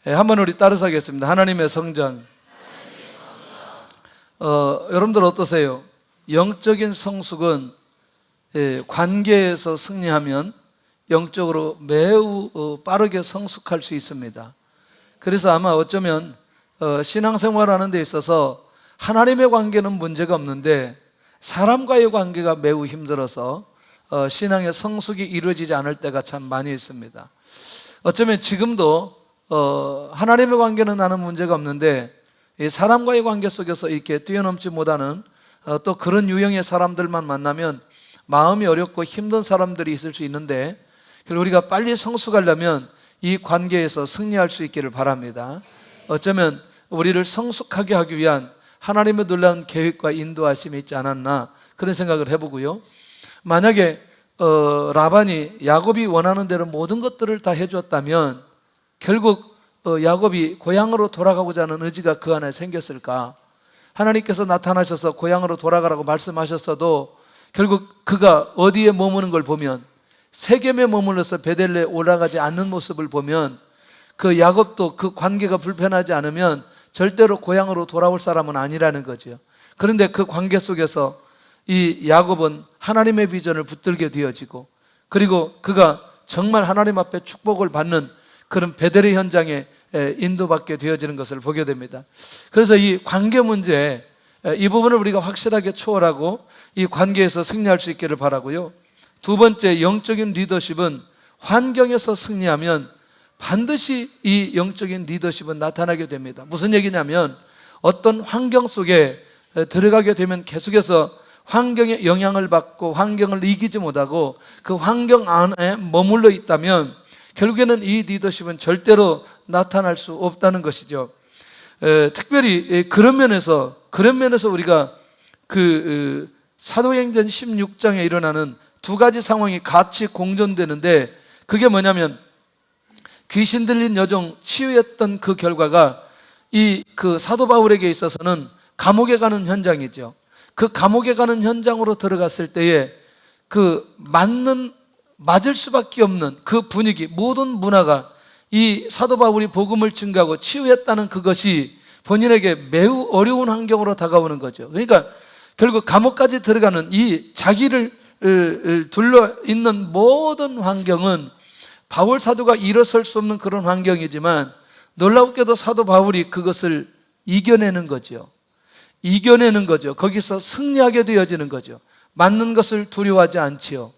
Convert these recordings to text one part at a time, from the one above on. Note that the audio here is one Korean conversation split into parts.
한번 우리 따라서 하겠습니다. 하나님의 성전. 여러분들 어떠세요? 영적인 성숙은 관계에서 승리하면 영적으로 매우 빠르게 성숙할 수 있습니다. 그래서 아마 어쩌면 신앙생활하는 데 있어서 하나님의 관계는 문제가 없는데 사람과의 관계가 매우 힘들어서 신앙의 성숙이 이루어지지 않을 때가 참 많이 있습니다. 어쩌면 지금도 하나님의 관계는 나는 문제가 없는데 사람과의 관계 속에서 이렇게 뛰어넘지 못하는 또 그런 유형의 사람들만 만나면 마음이 어렵고 힘든 사람들이 있을 수 있는데, 우리가 빨리 성숙하려면 이 관계에서 승리할 수 있기를 바랍니다. 어쩌면 우리를 성숙하게 하기 위한 하나님의 놀라운 계획과 인도하심이 있지 않았나, 그런 생각을 해보고요. 만약에 라반이 야곱이 원하는 대로 모든 것들을 다 해줬다면 결국 야곱이 고향으로 돌아가고자 하는 의지가 그 안에 생겼을까? 하나님께서 나타나셔서 고향으로 돌아가라고 말씀하셨어도 결국 그가 어디에 머무는 걸 보면, 세겜에 머물러서 베델레에 올라가지 않는 모습을 보면 그 야곱도 그 관계가 불편하지 않으면 절대로 고향으로 돌아올 사람은 아니라는 거죠. 그런데 그 관계 속에서 이 야곱은 하나님의 비전을 붙들게 되어지고, 그리고 그가 정말 하나님 앞에 축복을 받는 그런 베델의 현장에 인도받게 되어지는 것을 보게 됩니다. 그래서 이 관계 문제, 이 부분을 우리가 확실하게 초월하고 이 관계에서 승리할 수 있기를 바라고요. 두 번째, 영적인 리더십은 환경에서 승리하면 반드시 이 영적인 리더십은 나타나게 됩니다. 무슨 얘기냐면 어떤 환경 속에 들어가게 되면 계속해서 환경에 영향을 받고 환경을 이기지 못하고 그 환경 안에 머물러 있다면 결국에는 이 리더십은 절대로 나타날 수 없다는 것이죠. 특별히 그런 면에서 우리가 그 사도행전 16장에 일어나는 두 가지 상황이 같이 공존되는데, 그게 뭐냐면 귀신 들린 여종 치유했던 그 결과가 이 그 사도 바울에게 있어서는 감옥에 가는 현장이죠. 그 감옥에 가는 현장으로 들어갔을 때에 그 맞을 수밖에 없는 그 분위기, 모든 문화가 이 사도 바울이 복음을 증거하고 치유했다는 그것이 본인에게 매우 어려운 환경으로 다가오는 거죠. 그러니까 결국 감옥까지 들어가는 이 자기를 둘러 있는 모든 환경은 바울 사도가 일어설 수 없는 그런 환경이지만, 놀랍게도 사도 바울이 그것을 이겨내는 거죠. 거기서 승리하게 되어지는 거죠. 맞는 것을 두려워하지 않지요.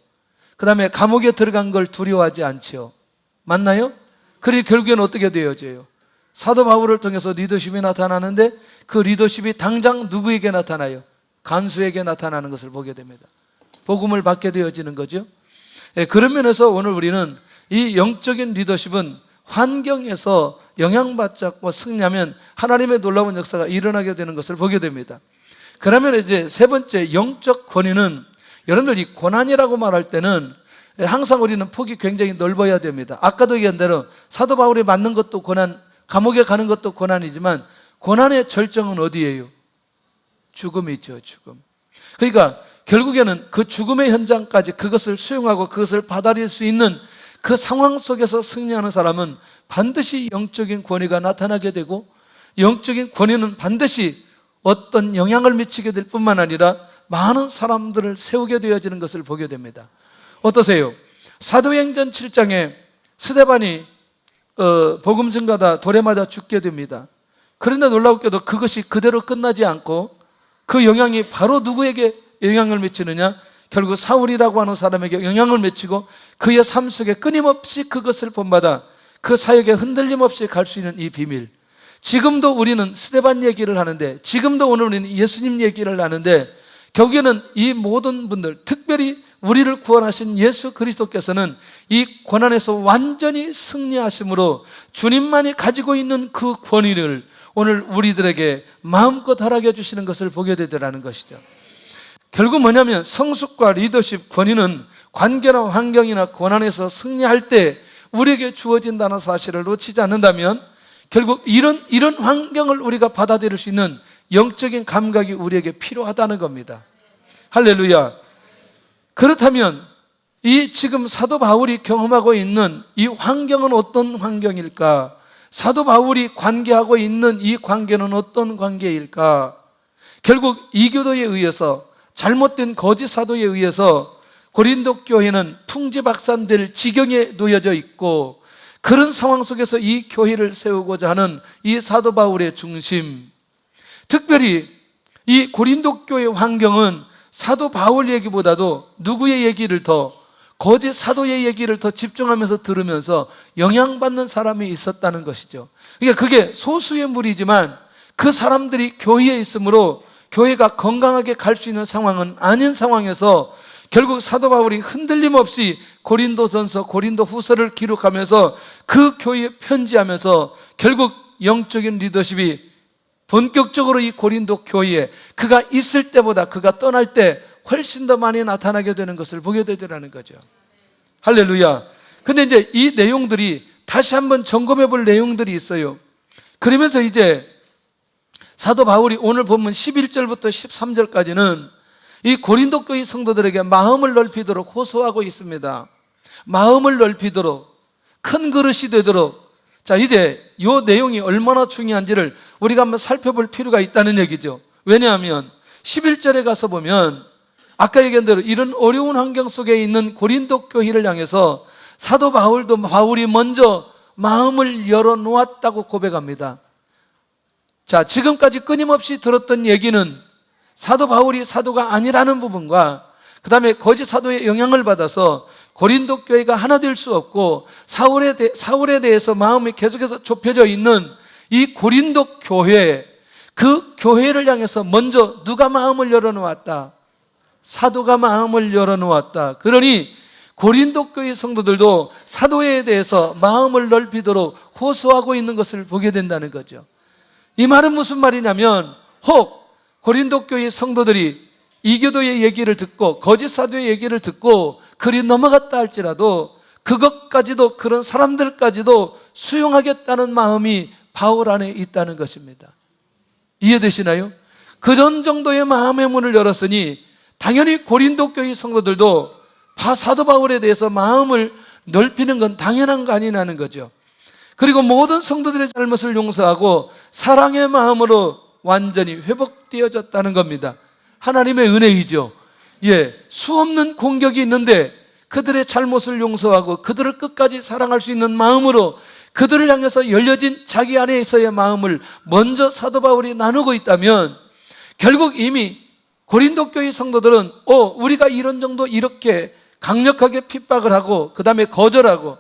그 다음에 감옥에 들어간 걸 두려워하지 않지요. 맞나요? 그리고 결국에는 어떻게 되어져요? 사도 바울을 통해서 리더십이 나타나는데 그 리더십이 당장 누구에게 나타나요? 간수에게 나타나는 것을 보게 됩니다. 복음을 받게 되어지는 거죠. 그런 면에서 오늘 우리는 이 영적인 리더십은 환경에서 영향받지 않고 승리하면 하나님의 놀라운 역사가 일어나게 되는 것을 보게 됩니다. 그러면 이제 세 번째, 영적 권위는, 여러분들 이 고난이라고 말할 때는 항상 우리는 폭이 굉장히 넓어야 됩니다. 아까도 얘기한 대로 사도 바울이 맞는 것도 고난, 감옥에 가는 것도 고난이지만 고난의 절정은 어디예요? 죽음이죠, 죽음. 그러니까 결국에는 그 죽음의 현장까지 그것을 수용하고 그것을 받아들일 수 있는 그 상황 속에서 승리하는 사람은 반드시 영적인 권위가 나타나게 되고, 영적인 권위는 반드시 어떤 영향을 미치게 될 뿐만 아니라 많은 사람들을 세우게 되어지는 것을 보게 됩니다. 어떠세요? 사도행전 7장에 스데반이 복음 증거하다 돌에 맞아 죽게 됩니다. 그런데 놀랍게도 그것이 그대로 끝나지 않고 그 영향이 바로 누구에게 영향을 미치느냐? 결국 사울이라고 하는 사람에게 영향을 미치고 그의 삶 속에 끊임없이 그것을 본받아 그 사역에 흔들림 없이 갈 수 있는 이 비밀. 지금도 우리는 스데반 얘기를 하는데, 지금도 오늘 우리는 예수님 얘기를 하는데, 결국에는 이 모든 분들, 특별히 우리를 구원하신 예수 그리스도께서는 이 고난에서 완전히 승리하심으로 주님만이 가지고 있는 그 권위를 오늘 우리들에게 마음껏 허락해 주시는 것을 보게 되더라는 것이죠. 결국 뭐냐면 성숙과 리더십, 권위는 관계나 환경이나 고난에서 승리할 때 우리에게 주어진다는 사실을 놓치지 않는다면 결국 이런 환경을 우리가 받아들일 수 있는 영적인 감각이 우리에게 필요하다는 겁니다. 할렐루야. 그렇다면 이 지금 사도 바울이 경험하고 있는 이 환경은 어떤 환경일까? 사도 바울이 관계하고 있는 이 관계는 어떤 관계일까? 결국 이교도에 의해서, 잘못된 거짓 사도에 의해서 고린도 교회는 풍지박산될 지경에 놓여져 있고, 그런 상황 속에서 이 교회를 세우고자 하는 이 사도 바울의 중심, 특별히 이 고린도 교회 환경은 사도 바울 얘기보다도 누구의 얘기를 더, 거짓 사도의 얘기를 더 집중하면서 들으면서 영향받는 사람이 있었다는 것이죠. 그러니까 그게 소수의 무리지만 그 사람들이 교회에 있으므로 교회가 건강하게 갈 수 있는 상황은 아닌 상황에서 결국 사도 바울이 흔들림 없이 고린도전서, 고린도후서를 기록하면서 그 교회에 편지하면서 결국 영적인 리더십이 본격적으로 이 고린도 교회에 그가 있을 때보다 그가 떠날 때 훨씬 더 많이 나타나게 되는 것을 보게 되더라는 거죠. 할렐루야. 근데 이제 이 내용들이 다시 한번 점검해 볼 내용들이 있어요. 그러면서 이제 사도 바울이 오늘 본문 11절부터 13절까지는 이 고린도 교회 성도들에게 마음을 넓히도록 호소하고 있습니다. 마음을 넓히도록, 큰 그릇이 되도록. 자, 이제 이 내용이 얼마나 중요한지를 우리가 한번 살펴볼 필요가 있다는 얘기죠. 왜냐하면 11절에 가서 보면 아까 얘기한 대로 이런 어려운 환경 속에 있는 고린도 교회를 향해서 사도 바울이 먼저 마음을 열어놓았다고 고백합니다. 자, 지금까지 끊임없이 들었던 얘기는 사도 바울이 사도가 아니라는 부분과 그 다음에 거짓 사도의 영향을 받아서 고린도 교회가 하나 될 수 없고 사울에 대해서 마음이 계속해서 좁혀져 있는 이 고린도 교회, 그 교회를 향해서 먼저 누가 마음을 열어놓았다? 사도가 마음을 열어놓았다. 그러니 고린도 교회 성도들도 사도에 대해서 마음을 넓히도록 호소하고 있는 것을 보게 된다는 거죠. 이 말은 무슨 말이냐면, 혹 고린도 교회 성도들이 이교도의 얘기를 듣고 거짓 사도의 얘기를 듣고 그리 넘어갔다 할지라도 그것까지도, 그런 사람들까지도 수용하겠다는 마음이 바울 안에 있다는 것입니다. 이해되시나요? 그런 정도의 마음의 문을 열었으니 당연히 고린도 교회 성도들도 사도 바울에 대해서 마음을 넓히는 건 당연한 거 아니냐는 거죠. 그리고 모든 성도들의 잘못을 용서하고 사랑의 마음으로 완전히 회복되어졌다는 겁니다. 하나님의 은혜이죠. 수없는 공격이 있는데 그들의 잘못을 용서하고 그들을 끝까지 사랑할 수 있는 마음으로 그들을 향해서 열려진 자기 안에 있어의 마음을 먼저 사도 바울이 나누고 있다면, 결국 이미 고린도 교회 성도들은 우리가 이런 정도 이렇게 강력하게 핍박을 하고 그 다음에 거절하고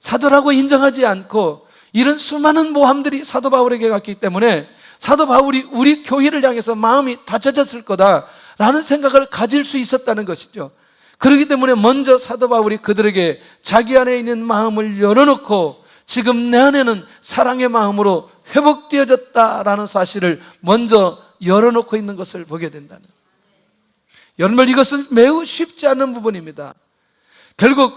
사도라고 인정하지 않고 이런 수많은 모함들이 사도 바울에게 갔기 때문에 사도 바울이 우리 교회를 향해서 마음이 닫혀졌을 거다라는 생각을 가질 수 있었다는 것이죠. 그렇기 때문에 먼저 사도 바울이 그들에게 자기 안에 있는 마음을 열어놓고 지금 내 안에는 사랑의 마음으로 회복되어졌다라는 사실을 먼저 열어놓고 있는 것을 보게 된다는 거예요. 여러분, 이것은 매우 쉽지 않은 부분입니다. 결국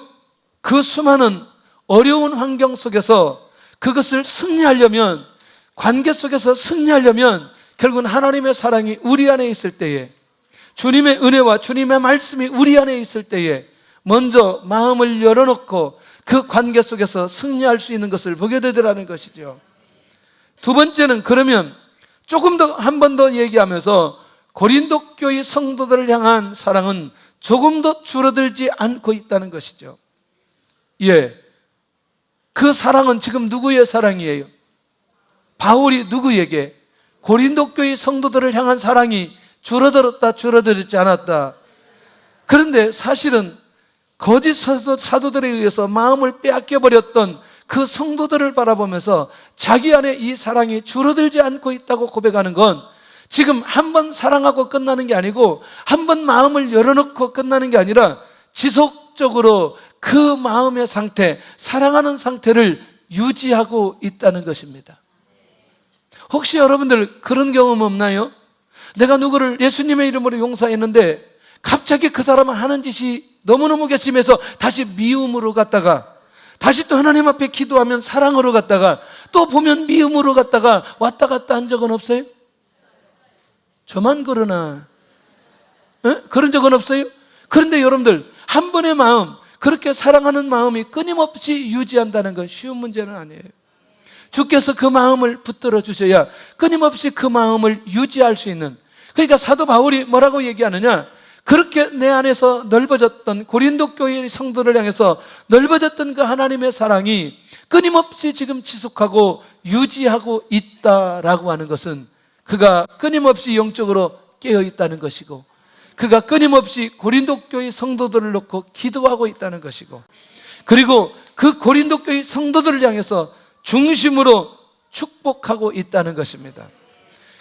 그 수많은 어려운 환경 속에서 그것을 승리하려면, 관계 속에서 승리하려면 결국은 하나님의 사랑이 우리 안에 있을 때에, 주님의 은혜와 주님의 말씀이 우리 안에 있을 때에 먼저 마음을 열어놓고 그 관계 속에서 승리할 수 있는 것을 보게 되더라는 것이죠. 두 번째는, 그러면 조금 더 한 번 더 얘기하면서 고린도 교회 성도들을 향한 사랑은 조금 더 줄어들지 않고 있다는 것이죠. 그 사랑은 지금 누구의 사랑이에요? 바울이 누구에게? 고린도 교회 성도들을 향한 사랑이 줄어들었다, 줄어들지 않았다. 그런데 사실은 거짓 사도들에 의해서 마음을 빼앗겨버렸던 그 성도들을 바라보면서 자기 안에 이 사랑이 줄어들지 않고 있다고 고백하는 건 지금 한 번 사랑하고 끝나는 게 아니고 한 번 마음을 열어놓고 끝나는 게 아니라 지속적으로 그 마음의 상태, 사랑하는 상태를 유지하고 있다는 것입니다. 혹시 여러분들 그런 경험 없나요? 내가 누구를 예수님의 이름으로 용서했는데 갑자기 그 사람은 하는 짓이 너무너무 괘씸해서 다시 미움으로 갔다가 다시 또 하나님 앞에 기도하면 사랑으로 갔다가 또 보면 미움으로 갔다가 왔다 갔다 한 적은 없어요? 저만 그러나? 그런 적은 없어요? 그런데 여러분들, 한 번의 마음, 그렇게 사랑하는 마음이 끊임없이 유지한다는 건 쉬운 문제는 아니에요. 주께서 그 마음을 붙들어 주셔야 끊임없이 그 마음을 유지할 수 있는, 그러니까 사도 바울이 뭐라고 얘기하느냐, 그렇게 내 안에서 넓어졌던 고린도 교회의 성도를 향해서 넓어졌던 그 하나님의 사랑이 끊임없이 지금 지속하고 유지하고 있다라고 하는 것은 그가 끊임없이 영적으로 깨어 있다는 것이고, 그가 끊임없이 고린도 교회 성도들을 놓고 기도하고 있다는 것이고, 그리고 그 고린도 교회 성도들을 향해서 중심으로 축복하고 있다는 것입니다.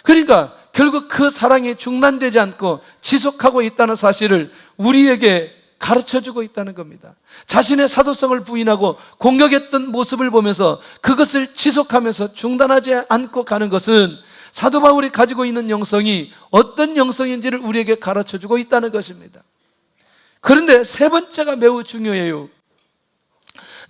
그러니까 결국 그 사랑이 중단되지 않고 지속하고 있다는 사실을 우리에게 가르쳐주고 있다는 겁니다. 자신의 사도성을 부인하고 공격했던 모습을 보면서 그것을 지속하면서 중단하지 않고 가는 것은 사도 바울이 가지고 있는 영성이 어떤 영성인지를 우리에게 가르쳐주고 있다는 것입니다. 그런데 세 번째가 매우 중요해요.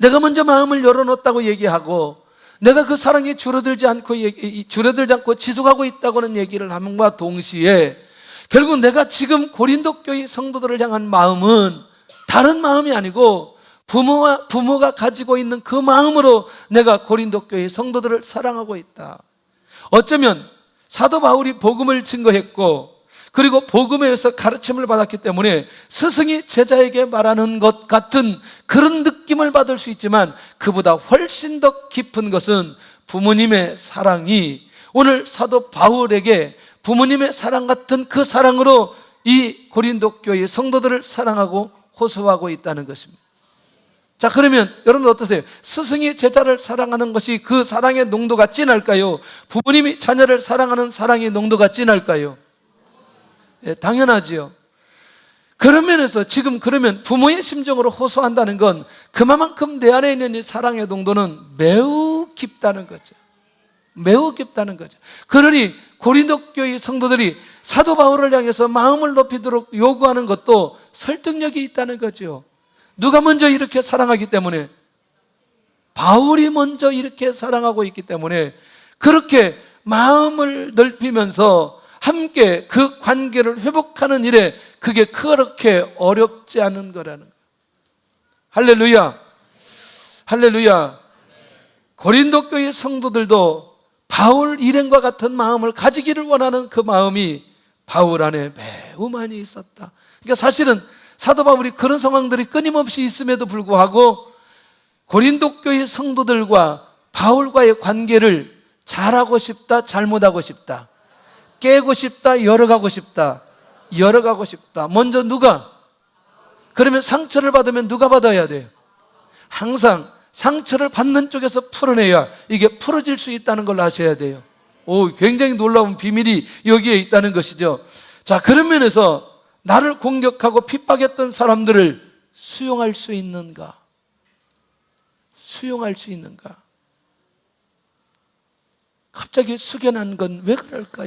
내가 먼저 마음을 열어놓았다고 얘기하고 내가 그 사랑이 줄어들지 않고 지속하고 있다고는 얘기를 함과 동시에 결국 내가 지금 고린도 교회 성도들을 향한 마음은 다른 마음이 아니고 부모가 가지고 있는 그 마음으로 내가 고린도 교회 성도들을 사랑하고 있다. 어쩌면 사도 바울이 복음을 증거했고 그리고 복음에 의해서 가르침을 받았기 때문에 스승이 제자에게 말하는 것 같은 그런 느낌을 받을 수 있지만 그보다 훨씬 더 깊은 것은 부모님의 사랑이 오늘 사도 바울에게 부모님의 사랑 같은 그 사랑으로 이 고린도 교회 성도들을 사랑하고 호소하고 있다는 것입니다. 자, 그러면 여러분 어떠세요? 스승이 제자를 사랑하는 것이 그 사랑의 농도가 진할까요? 부모님이 자녀를 사랑하는 사랑의 농도가 진할까요? 예, 당연하지요. 그런 면에서 지금 그러면 부모의 심정으로 호소한다는 건 그만큼 내 안에 있는 이 사랑의 농도는 매우 깊다는 거죠. 매우 깊다는 거죠. 그러니 고린도 교회 성도들이 사도 바울을 향해서 마음을 높이도록 요구하는 것도 설득력이 있다는 거죠. 누가 먼저 이렇게 사랑하기 때문에, 바울이 먼저 이렇게 사랑하고 있기 때문에 그렇게 마음을 넓히면서 함께 그 관계를 회복하는 일에 그게 그렇게 어렵지 않은 거라는 거예요. 할렐루야. 할렐루야. 고린도 교회 성도들도 바울 일행과 같은 마음을 가지기를 원하는 그 마음이 바울 안에 매우 많이 있었다. 그러니까 사실은 사도 바울이 그런 상황들이 끊임없이 있음에도 불구하고 고린도 교회 성도들과 바울과의 관계를 잘하고 싶다, 잘못하고 싶다, 깨고 싶다, 열어가고 싶다, 열어가고 싶다. 먼저 누가? 그러면 상처를 받으면 누가 받아야 돼요? 항상 상처를 받는 쪽에서 풀어내야 이게 풀어질 수 있다는 걸 아셔야 돼요. 굉장히 놀라운 비밀이 여기에 있다는 것이죠. 자, 그런 면에서 나를 공격하고 핍박했던 사람들을 수용할 수 있는가? 수용할 수 있는가? 갑자기 숙연한 건 왜 그럴까?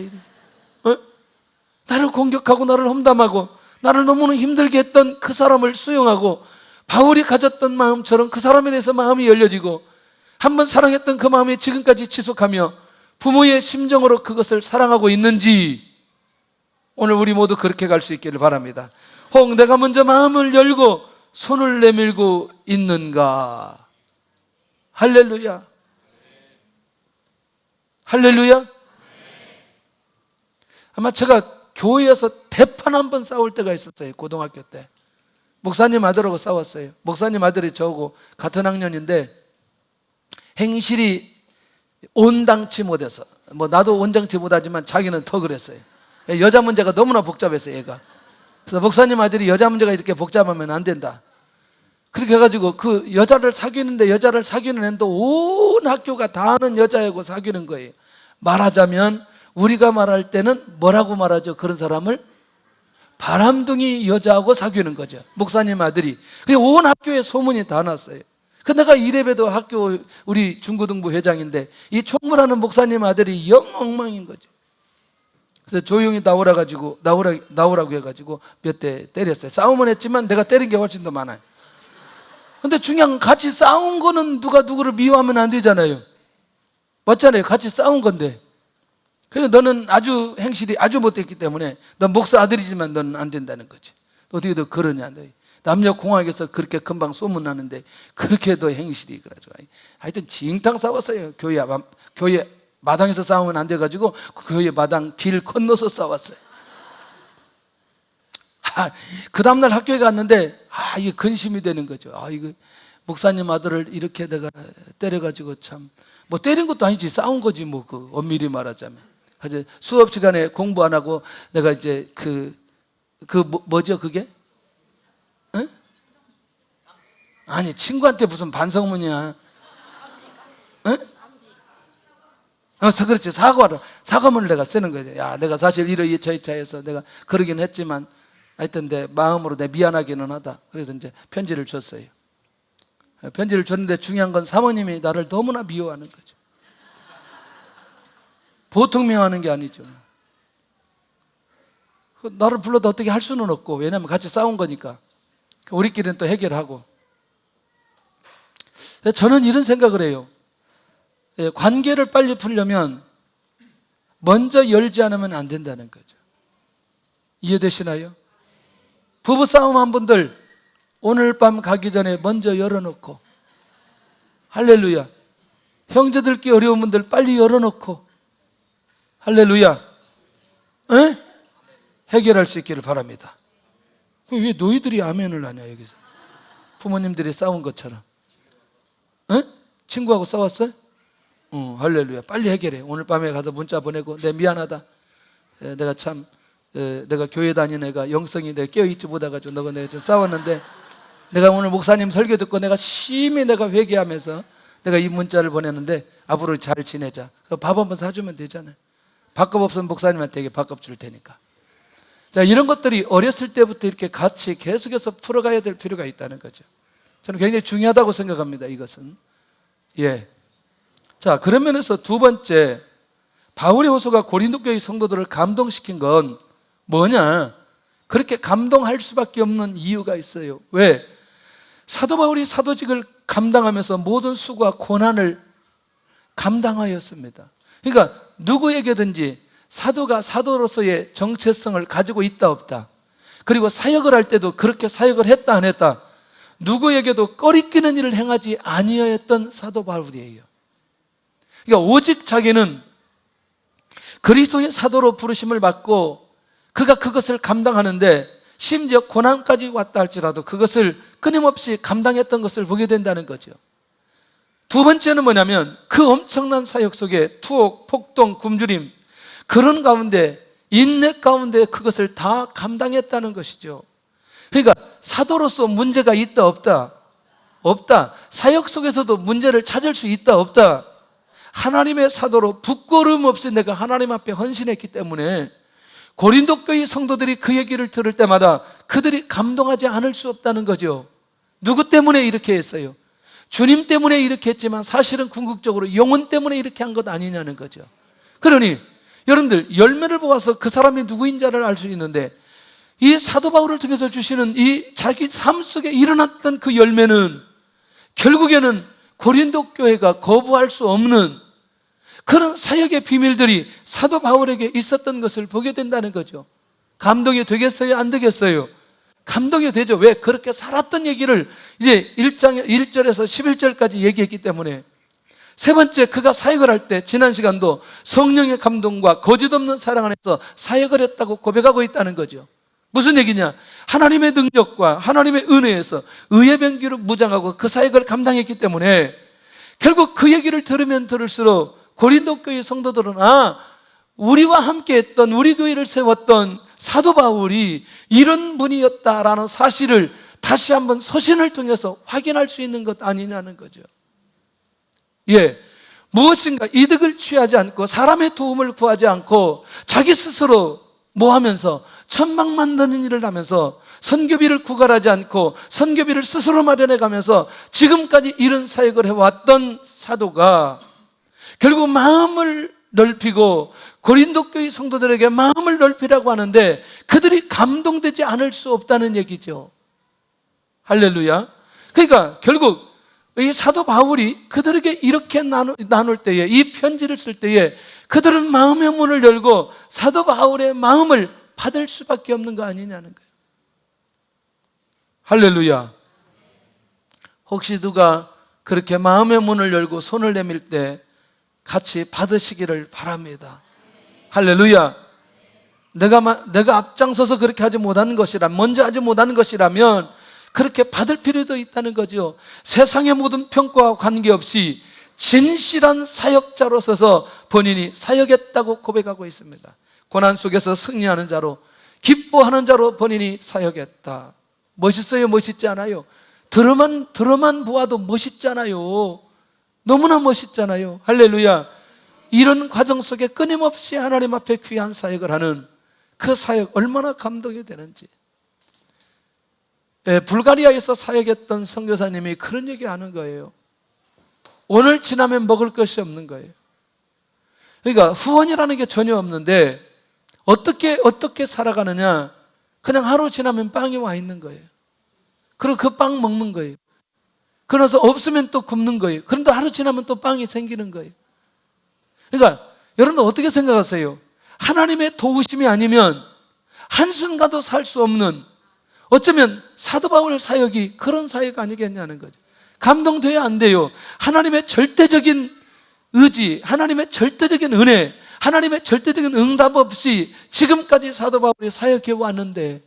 나를 공격하고 나를 험담하고 나를 너무나 힘들게 했던 그 사람을 수용하고 바울이 가졌던 마음처럼 그 사람에 대해서 마음이 열려지고 한번 사랑했던 그 마음이 지금까지 지속하며 부모의 심정으로 그것을 사랑하고 있는지 오늘 우리 모두 그렇게 갈 수 있기를 바랍니다. 혹 내가 먼저 마음을 열고 손을 내밀고 있는가? 할렐루야. 할렐루야. 아마 제가 교회에서 대판 한번 싸울 때가 있었어요. 고등학교 때 목사님 아들하고 싸웠어요. 목사님 아들이 저하고 같은 학년인데 행실이 온당치 못해서, 나도 온당치 못하지만 자기는 더 그랬어요. 여자 문제가 너무나 복잡했어요, 얘가. 그래서 목사님 아들이 여자 문제가 이렇게 복잡하면 안 된다, 그렇게 해가지고 그 여자를 사귀는데 여자를 사귀는 애도 온 학교가 다 아는 여자하고 사귀는 거예요. 말하자면 우리가 말할 때는 뭐라고 말하죠? 그런 사람을 바람둥이 여자하고 사귀는 거죠, 목사님 아들이. 온 학교에 소문이 다 났어요. 내가 이래봬도 학교 우리 중고등부 회장인데 이 총무라는 목사님 아들이 영 엉망인 거죠. 그래서 조용히 나오라고 해가지고 몇 대 때렸어요. 싸움은 했지만 내가 때린 게 훨씬 더 많아요. 근데 중요한 건 같이 싸운 거는 누가 누구를 미워하면 안 되잖아요. 맞잖아요. 같이 싸운 건데. 그래서 너는 행실이 아주 못했기 때문에 넌 목사 아들이지만 너는 안 된다는 거지. 어떻게 너 그러냐. 남녀공학에서 그렇게 금방 소문나는데 그렇게도 행실이 그래가지고 하여튼 징탕 싸웠어요. 교회 마당에서 싸우면 안 돼가지고 그 교회 마당 길 건너서 싸웠어요. 그 다음날 학교에 갔는데 이게 근심이 되는 거죠. 이거 목사님 아들을 이렇게 내가 때려가지고 참 뭐 때린 것도 아니지 싸운 거지 뭐 그 엄밀히 말하자면. 이제 수업 시간에 공부 안 하고 내가 이제 뭐죠 그게? 응? 아니 친구한테 무슨 반성문이야? 응? 그렇지. 사과문을 내가 쓰는 거죠. 야, 내가 사실 이러이러해서 내가 그러긴 했지만 하여튼 내 마음으로 내 미안하기는 하다. 그래서 이제 편지를 줬어요. 편지를 줬는데 중요한 건 사모님이 나를 너무나 미워하는 거죠. 보통 미워하는 게 아니죠. 나를 불러도 어떻게 할 수는 없고, 왜냐하면 같이 싸운 거니까. 우리끼리는 또 해결하고. 저는 이런 생각을 해요. 관계를 빨리 풀려면 먼저 열지 않으면 안 된다는 거죠. 이해되시나요? 부부싸움한 분들 오늘 밤 가기 전에 먼저 열어놓고, 할렐루야. 형제들끼리 어려운 분들 빨리 열어놓고, 할렐루야. 에? 해결할 수 있기를 바랍니다. 왜 너희들이 아멘을 하냐 여기서. 부모님들이 싸운 것처럼. 에? 친구하고 싸웠어요? 할렐루야. 빨리 해결해. 오늘 밤에 가서 문자 보내고 내 미안하다. 내가 참 내가 교회 다니는 애가 영성이 내가 깨어있지 못해가지고 너가 내가 싸웠는데 내가 오늘 목사님 설교 듣고 내가 심히 내가 회개하면서 내가 이 문자를 보냈는데 앞으로 잘 지내자. 밥 한번 사주면 되잖아요. 밥값 없으면 목사님한테 밥값 줄 테니까. 자, 이런 것들이 어렸을 때부터 이렇게 같이 계속해서 풀어가야 될 필요가 있다는 거죠. 저는 굉장히 중요하다고 생각합니다. 이것은. 예. 자, 그런 면에서 두 번째, 바울의 호소가 고린도 교회 성도들을 감동시킨 건 뭐냐? 그렇게 감동할 수밖에 없는 이유가 있어요. 왜? 사도 바울이 사도직을 감당하면서 모든 수고와 고난을 감당하였습니다. 그러니까 누구에게든지 사도가 사도로서의 정체성을 가지고 있다 없다, 그리고 사역을 할 때도 그렇게 사역을 했다 안 했다, 누구에게도 꺼리끼는 일을 행하지 아니하였던 사도 바울이에요. 그러니까 오직 자기는 그리스도의 사도로 부르심을 받고 그가 그것을 감당하는데 심지어 고난까지 왔다 할지라도 그것을 끊임없이 감당했던 것을 보게 된다는 거죠. 두 번째는 뭐냐면 그 엄청난 사역 속에 투옥, 폭동, 굶주림, 그런 가운데 인내 가운데 그것을 다 감당했다는 것이죠. 그러니까 사도로서 문제가 있다 없다? 없다. 사역 속에서도 문제를 찾을 수 있다 없다? 하나님의 사도로 부끄러움 없이 내가 하나님 앞에 헌신했기 때문에 고린도 교회 성도들이 그 얘기를 들을 때마다 그들이 감동하지 않을 수 없다는 거죠. 누구 때문에 이렇게 했어요? 주님 때문에 이렇게 했지만 사실은 궁극적으로 영혼 때문에 이렇게 한 것 아니냐는 거죠. 그러니 여러분들 열매를 보아서 그 사람이 누구인지를 알 수 있는데 이 사도 바울을 통해서 주시는 이 자기 삶 속에 일어났던 그 열매는 결국에는 고린도 교회가 거부할 수 없는 그런 사역의 비밀들이 사도 바울에게 있었던 것을 보게 된다는 거죠. 감동이 되겠어요? 안 되겠어요? 감동이 되죠. 왜? 그렇게 살았던 얘기를 이제 1장 1절에서 11절까지 얘기했기 때문에. 세 번째, 그가 사역을 할 때 지난 시간도 성령의 감동과 거짓없는 사랑 안에서 사역을 했다고 고백하고 있다는 거죠. 무슨 얘기냐? 하나님의 능력과 하나님의 은혜에서 의의 병기로 무장하고 그 사역을 감당했기 때문에 결국 그 얘기를 들으면 들을수록 고린도 교회 성도들은 우리와 함께 했던, 우리 교회를 세웠던 사도 바울이 이런 분이었다라는 사실을 다시 한번 서신을 통해서 확인할 수 있는 것 아니냐는 거죠. 예, 무엇인가 이득을 취하지 않고 사람의 도움을 구하지 않고 자기 스스로 뭐 하면서 천막 만드는 일을 하면서 선교비를 구걸하지 않고 선교비를 스스로 마련해 가면서 지금까지 이런 사역을 해왔던 사도가 결국 마음을 넓히고 고린도 교회 성도들에게 마음을 넓히라고 하는데 그들이 감동되지 않을 수 없다는 얘기죠. 할렐루야. 그러니까 결국 이 사도 바울이 그들에게 이렇게 나눌 때에, 이 편지를 쓸 때에 그들은 마음의 문을 열고 사도 바울의 마음을 받을 수밖에 없는 거 아니냐는 거예요. 할렐루야. 혹시 누가 그렇게 마음의 문을 열고 손을 내밀 때 같이 받으시기를 바랍니다. 할렐루야. 내가 앞장서서 그렇게 하지 못한 것이라, 먼저 하지 못한 것이라면 그렇게 받을 필요도 있다는 거죠. 세상의 모든 평가와 관계없이 진실한 사역자로 서서 본인이 사역했다고 고백하고 있습니다. 고난 속에서 승리하는 자로, 기뻐하는 자로 본인이 사역했다. 멋있어요? 멋있지 않아요? 들어만 보아도 멋있잖아요. 너무나 멋있잖아요. 할렐루야. 이런 과정 속에 끊임없이 하나님 앞에 귀한 사역을 하는 그 사역 얼마나 감동이 되는지. 불가리아에서 사역했던 선교사님이 그런 얘기하는 거예요. 오늘 지나면 먹을 것이 없는 거예요. 그러니까 후원이라는 게 전혀 없는데 어떻게 살아가느냐? 그냥 하루 지나면 빵이 와 있는 거예요. 그리고 그 빵 먹는 거예요. 그래서 없으면 또 굶는 거예요. 그런데 하루 지나면 또 빵이 생기는 거예요. 그러니까 여러분 어떻게 생각하세요? 하나님의 도우심이 아니면 한순간도 살 수 없는, 어쩌면 사도 바울 사역이 그런 사역 아니겠냐는 거죠. 감동돼야 안 돼요. 하나님의 절대적인 의지, 하나님의 절대적인 은혜, 하나님의 절대적인 응답 없이 지금까지 사도 바울이 사역해 왔는데,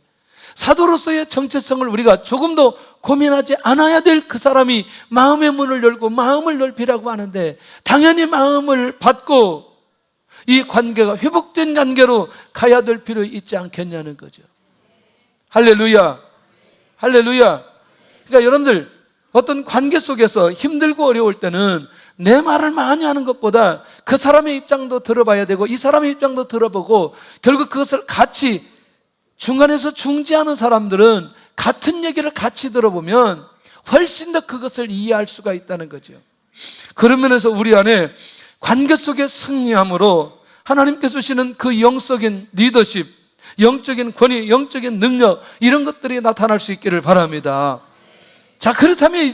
사도로서의 정체성을 우리가 조금도 고민하지 않아야 될 그 사람이 마음의 문을 열고 마음을 넓히라고 하는데, 당연히 마음을 받고 이 관계가 회복된 관계로 가야 될 필요 있지 않겠냐는 거죠. 할렐루야. 할렐루야. 그러니까 여러분들 어떤 관계 속에서 힘들고 어려울 때는 내 말을 많이 하는 것보다 그 사람의 입장도 들어봐야 되고 이 사람의 입장도 들어보고, 결국 그것을 같이 중간에서 중지하는 사람들은 같은 얘기를 같이 들어보면 훨씬 더 그것을 이해할 수가 있다는 거죠. 그런 면에서 우리 안에 관계 속의 승리함으로 하나님께서 주시는 그 영적인 리더십, 영적인 권위, 영적인 능력, 이런 것들이 나타날 수 있기를 바랍니다. 자, 그렇다면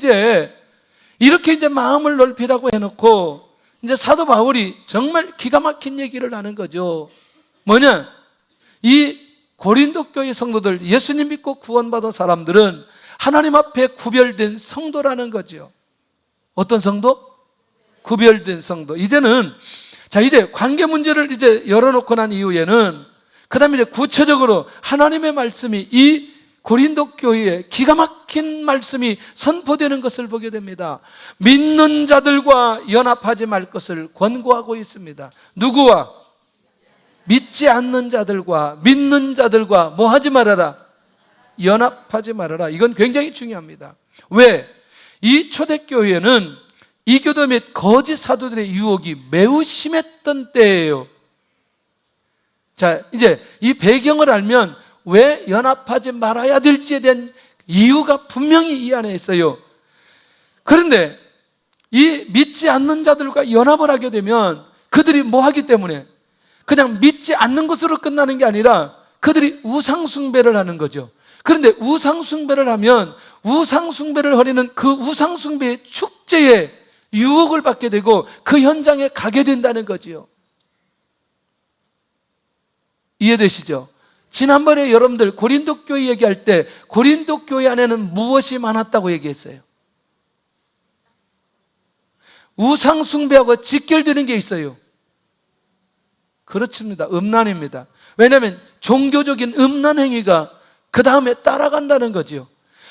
이렇게 마음을 넓히라고 해놓고 이제 사도 바울이 정말 기가 막힌 얘기를 하는 거죠. 뭐냐? 이 고린도 교회 성도들, 예수님 믿고 구원받은 사람들은 하나님 앞에 구별된 성도라는 거죠. 어떤 성도? 구별된 성도. 이제 관계 문제를 열어놓고 난 이후에는 그 다음에 구체적으로 하나님의 말씀이 이 고린도 교회에 기가 막힌 말씀이 선포되는 것을 보게 됩니다. 믿는 자들과 연합하지 말 것을 권고하고 있습니다. 누구와? 믿지 않는 자들과 믿는 자들과 뭐 하지 말아라? 연합하지 말아라. 이건 굉장히 중요합니다. 왜? 이 초대교회는 이교도 및 거짓 사도들의 유혹이 매우 심했던 때예요. 자, 이제 이 배경을 알면 왜 연합하지 말아야 될지에 대한 이유가 분명히 이 안에 있어요. 그런데 이 믿지 않는 자들과 연합을 하게 되면 그들이 뭐 하기 때문에 그냥 믿지 않는 것으로 끝나는 게 아니라 그들이 우상숭배를 하는 거죠. 그런데 우상숭배를 하면 우상숭배를 벌이는 그 우상숭배의 축제에 유혹을 받게 되고 그 현장에 가게 된다는 거지요. 이해되시죠? 지난번에 여러분들 고린도 교회 얘기할 때 고린도 교회 안에는 무엇이 많았다고 얘기했어요? 우상숭배하고 직결되는 게 있어요. 그렇습니다. 음란입니다. 왜냐하면 종교적인 음란 행위가 그 다음에 따라간다는 거죠.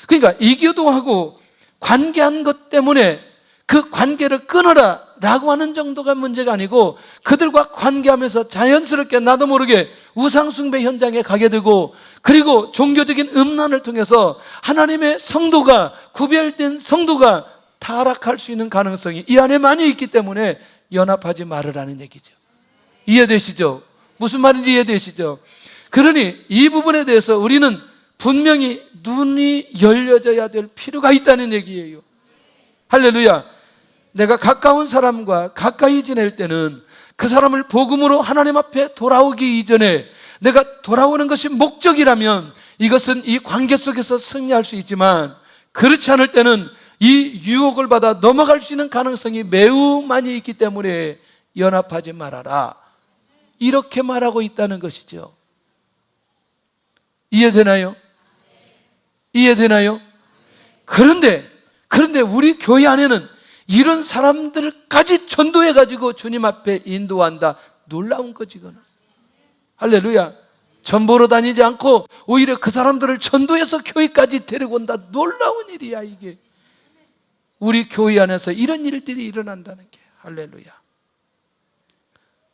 그러니까 이교도하고 관계한 것 때문에 그 관계를 끊어라 라고 하는 정도가 문제가 아니고, 그들과 관계하면서 자연스럽게 나도 모르게 우상숭배 현장에 가게 되고, 그리고 종교적인 음란을 통해서 하나님의 성도가, 구별된 성도가 타락할 수 있는 가능성이 이 안에 많이 있기 때문에 연합하지 말으라는 얘기죠. 이해되시죠? 무슨 말인지 이해되시죠? 그러니 이 부분에 대해서 우리는 분명히 눈이 열려져야 될 필요가 있다는 얘기예요. 할렐루야. 내가 가까운 사람과 가까이 지낼 때는 그 사람을 복음으로 하나님 앞에 돌아오기 이전에 내가 돌아오는 것이 목적이라면 이것은 이 관계 속에서 승리할 수 있지만, 그렇지 않을 때는 이 유혹을 받아 넘어갈 수 있는 가능성이 매우 많이 있기 때문에 연합하지 말아라, 이렇게 말하고 있다는 것이죠. 이해되나요? 이해되나요? 그런데 우리 교회 안에는 이런 사람들까지 전도해가지고 주님 앞에 인도한다. 놀라운 거지, 이거는. 할렐루야. 전보로 다니지 않고 오히려 그 사람들을 전도해서 교회까지 데리고 온다. 놀라운 일이야, 이게. 우리 교회 안에서 이런 일들이 일어난다는 게. 할렐루야.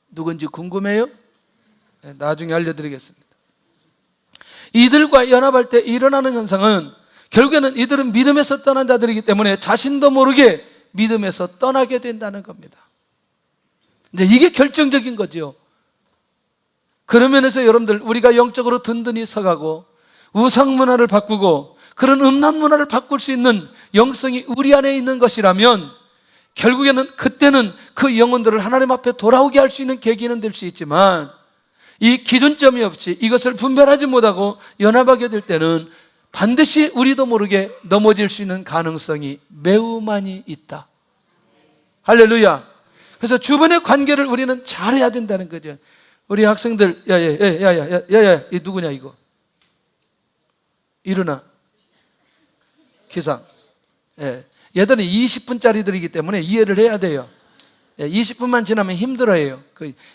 누군지 궁금해요? 네, 나중에 알려드리겠습니다. 이들과 연합할 때 일어나는 현상은 결국에는 이들은 믿음에서 떠난 자들이기 때문에 자신도 모르게 믿음에서 떠나게 된다는 겁니다. 근데 이게 결정적인 거죠. 그런 면에서 여러분들, 우리가 영적으로 든든히 서가고 우상 문화를 바꾸고 그런 음란 문화를 바꿀 수 있는 영성이 우리 안에 있는 것이라면 결국에는 그때는 그 영혼들을 하나님 앞에 돌아오게 할 수 있는 계기는 될 수 있지만, 이 기준점이 없이 이것을 분별하지 못하고 연합하게 될 때는 반드시 우리도 모르게 넘어질 수 있는 가능성이 매우 많이 있다. 할렐루야. 그래서 주변의 관계를 우리는 잘해야 된다는 거죠. 우리 학생들, 야야야야야야야, 이 누구냐 이거? 일어나. 기상. 얘들은 20분짜리들이기 때문에 이해를 해야 돼요. 20분만 지나면 힘들어해요.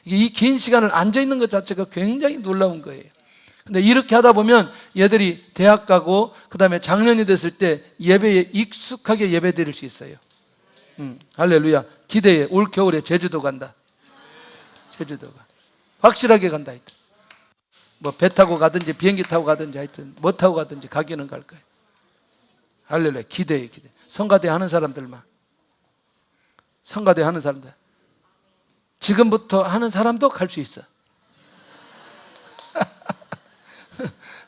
이 긴 시간을 앉아있는 것 자체가 굉장히 놀라운 거예요. 근데 이렇게 하다 보면 얘들이 대학 가고 그 다음에 작년이 됐을 때 예배에 익숙하게 예배 드릴 수 있어요. 할렐루야. 기대해. 올 겨울에 제주도 간다. 제주도 가. 확실하게 간다. 하여튼 뭐 배 타고 가든지 비행기 타고 가든지 하여튼 뭐 타고 가든지 가기는 갈 거예요. 할렐루야. 기대해. 성가대 하는 사람들만. 성가대 하는 사람들. 지금부터 하는 사람도 갈 수 있어.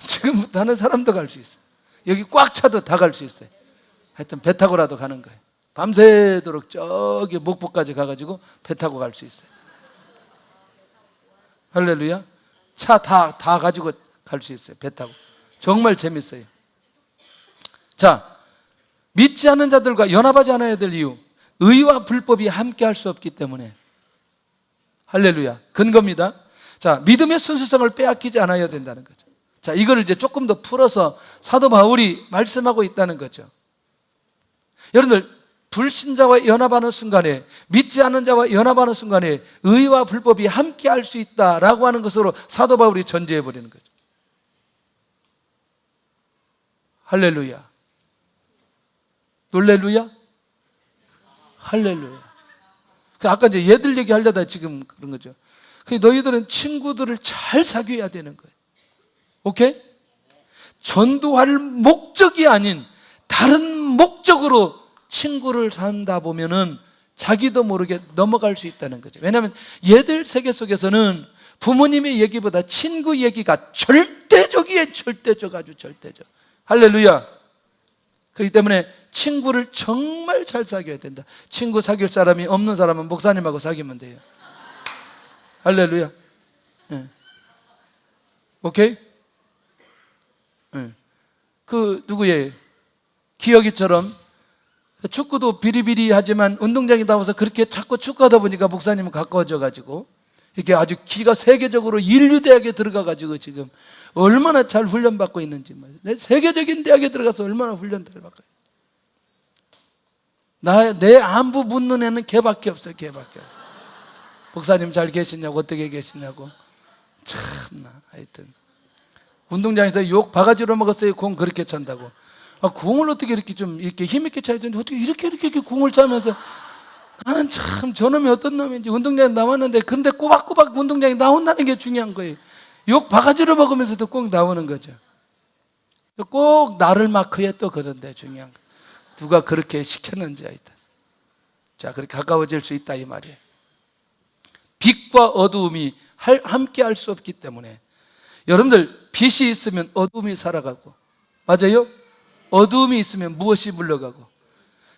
지금부터 하는 사람도 갈 수 있어. 여기 꽉 차도 다 갈 수 있어요. 하여튼 배 타고라도 가는 거예요. 밤새도록 저기 목포까지 가가지고 배 타고 갈 수 있어요. 할렐루야. 차 다 가지고 갈 수 있어요. 배 타고. 정말 재밌어요. 자, 믿지 않는 자들과 연합하지 않아야 될 이유, 의와 불법이 함께 할 수 없기 때문에. 할렐루야. 근거입니다. 자, 믿음의 순수성을 빼앗기지 않아야 된다는 거죠. 자, 이걸 이제 조금 더 풀어서 사도 바울이 말씀하고 있다는 거죠. 여러분들, 불신자와 연합하는 순간에, 믿지 않는 자와 연합하는 순간에 의와 불법이 함께 할 수 있다라고 하는 것으로 사도 바울이 전제해 버리는 거죠. 할렐루야. 놀렐루야? 할렐루야. 아까 이제 얘들 얘기하려다 지금 그런 거죠. 너희들은 친구들을 잘 사귀어야 되는 거예요. 오케이? 전도할 목적이 아닌 다른 목적으로 친구를 산다 보면은 자기도 모르게 넘어갈 수 있다는 거죠. 왜냐하면 얘들 세계 속에서는 부모님의 얘기보다 친구 얘기가 절대적이에요. 절대적, 아주 절대적. 할렐루야. 그렇기 때문에 친구를 정말 잘 사귀어야 된다. 친구 사귈 사람이 없는 사람은 목사님하고 사귀면 돼요. 할렐루야. 네. 오케이? 네. 누구예요? 기혁이처럼 축구도 비리비리하지만 운동장에 나와서 그렇게 자꾸 축구하다 보니까 목사님은 가까워져 가지고 이게 아주 기가 세계적으로 인류대학에 들어가 가지고 지금 얼마나 잘 훈련받고 있는지 말이에요. 세계적인 대학에 들어가서 얼마나 훈련을 받고 내 안부 묻는 애는 걔밖에 없어요. 걔밖에 없어요. 목사님 잘 계시냐고, 어떻게 계시냐고. 참나. 하여튼 운동장에서 욕 바가지로 먹었어요. 공 그렇게 찬다고. 공을 어떻게 이렇게 좀 이렇게 힘있게 차야 되는데 어떻게 이렇게 공을 차면서. 나는 참 저놈이 어떤 놈인지. 운동장에 나왔는데 근데 꼬박꼬박 운동장에 나온다는 게 중요한 거예요. 욕 바가지로 먹으면서도 꼭 나오는 거죠. 꼭 나를 마크해 또 그런데 중요한 거. 누가 그렇게 시켰는지 하여튼. 자, 그렇게 가까워질 수 있다 이 말이에요. 빛과 어두움이 함께 할 수 없기 때문에. 여러분들, 빛이 있으면 어두움이 살아가고, 맞아요? 어두움이 있으면 무엇이 물러가고.